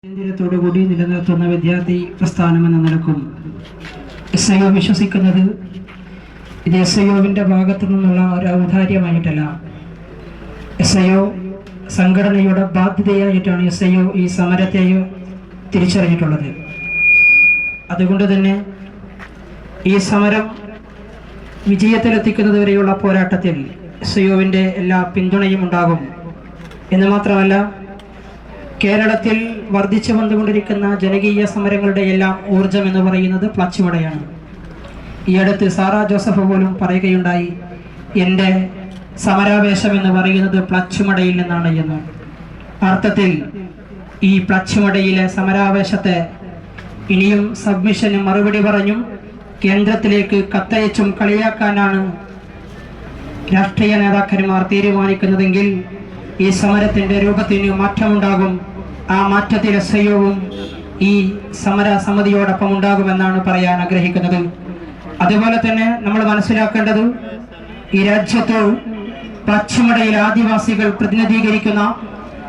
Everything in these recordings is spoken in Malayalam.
കേന്ദ്രത്തോടുകൂടി നിലനിർത്തുന്ന വിദ്യാർത്ഥി പ്രസ്ഥാനമെന്ന നിലക്കും SIO വിശ്വസിക്കുന്നത് ഇത് SIOവിൻ്റെ ഭാഗത്തു നിന്നുള്ള ഒരു ഔദാര്യമായിട്ടല്ല, SIO സംഘടനയുടെ ബാധ്യതയായിട്ടാണ് SIO ഈ സമരത്തെ തിരിച്ചറിഞ്ഞിട്ടുള്ളത്. അതുകൊണ്ട് തന്നെ ഈ സമരം വിജയത്തിലെത്തിക്കുന്നതുവരെയുള്ള പോരാട്ടത്തിൽ SIOവിൻ്റെ എല്ലാ പിന്തുണയും ഉണ്ടാകും എന്ന് മാത്രമല്ല, കേരളത്തിൽ വർദ്ധിച്ചു വന്നുകൊണ്ടിരിക്കുന്ന ജനകീയ സമരങ്ങളുടെ എല്ലാം ഊർജം എന്ന് പറയുന്നത് പ്ലച്ചുമടയാണ്. ഈ അടുത്ത് സാറാ ജോസഫ് പോലും പറയുകയുണ്ടായി, എൻ്റെ സമരാവേശം എന്ന് പറയുന്നത് പ്ലച്ചുമടയിൽ നിന്നാണ് എന്ന്. അർത്ഥത്തിൽ ഈ പ്ലച്ചുമടയിലെ സമരാവേശത്തെ ഇനിയും സബ്മിഷന് മറുപടി പറഞ്ഞും കേന്ദ്രത്തിലേക്ക് കത്തയച്ചും കളിയാക്കാനാണ് രാഷ്ട്രീയ നേതാക്കന്മാർ തീരുമാനിക്കുന്നതെങ്കിൽ ഈ സമരത്തിന്റെ രൂപത്തിന് മാറ്റമുണ്ടാകും. ആ മാറ്റത്തിൽ SIOവും ഈ സമര സമിതിയോടൊപ്പം ഉണ്ടാകുമെന്നാണ് പറയാൻ ആഗ്രഹിക്കുന്നത്. അതുപോലെ തന്നെ നമ്മൾ മനസ്സിലാക്കേണ്ടത്, ഈ രാജ്യത്ത് പ്ലച്ചുമടയിൽ ആദിവാസികൾ പ്രതിനിധീകരിക്കുന്ന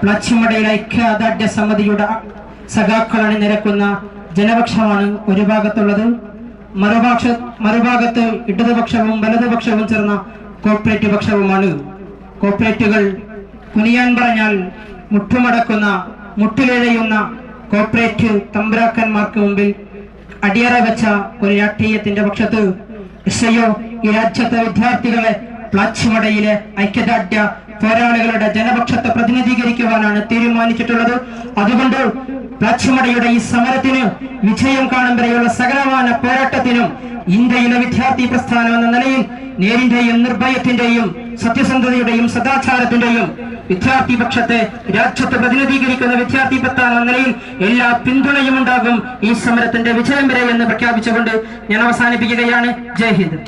പ്ലച്ചുമടയിൽ ഐക്യദാർഢ്യ സമിതിയുടെ സഖാക്കൾ അണിനിരക്കുന്ന ജനപക്ഷമാണ് ഒരു ഭാഗത്തുള്ളത്. മറുഭാഗത്ത് ഇടതുപക്ഷവും വലതുപക്ഷവും ചേർന്ന കോർപ്പറേറ്റ് പക്ഷവുമാണ്. കോർപ്പറേറ്റുകൾ കുനിയാൻ പറഞ്ഞാൽ മുട്ടുമടക്കുന്ന, മുട്ടിലെഴയുന്ന കോർപ്പറേറ്റ് തമ്പ്രാക്കന്മാർക്ക് മുമ്പിൽ അടിയറ വെച്ച ഒരു രാഷ്ട്രീയത്തിന്റെ പക്ഷത്ത് SIO ഈ രാജ്യത്തെ വിദ്യാർത്ഥികളെ പ്ലച്ചുമടയിലെ ഐക്യദാർഢ്യ പോരാളികളുടെ ജനപക്ഷത്തെ പ്രതിനിധീകരിക്കുവാനാണ് തീരുമാനിച്ചിട്ടുള്ളത്. അതുകൊണ്ട് പ്ലച്ചുമടയുടെ ഈ സമരത്തിന് വിജയം കാണും വരെയുള്ള സകലമാന പോരാട്ടത്തിനും ഇന്ത്യയിലെ വിദ്യാർത്ഥി പ്രസ്ഥാനം എന്ന നിലയിൽ നേരിന്റെയും നിർഭയത്തിന്റെയും സത്യസന്ധതയുടെയും സദാചാരത്തിന്റെയും വിദ്യാർത്ഥി പക്ഷത്തെ രാജ്യത്തെ പ്രതിനിധീകരിക്കുന്ന വിദ്യാർത്ഥി പ്രസ്ഥാനം എന്ന നിലയിൽ എല്ലാ പിന്തുണയും ഉണ്ടാകും ഈ സമരത്തിന്റെ വിജയം വരെ എന്ന് പ്രഖ്യാപിച്ചുകൊണ്ട് ഞാൻ അവസാനിപ്പിക്കുകയാണ്. ജയ് ഹിന്ദ്.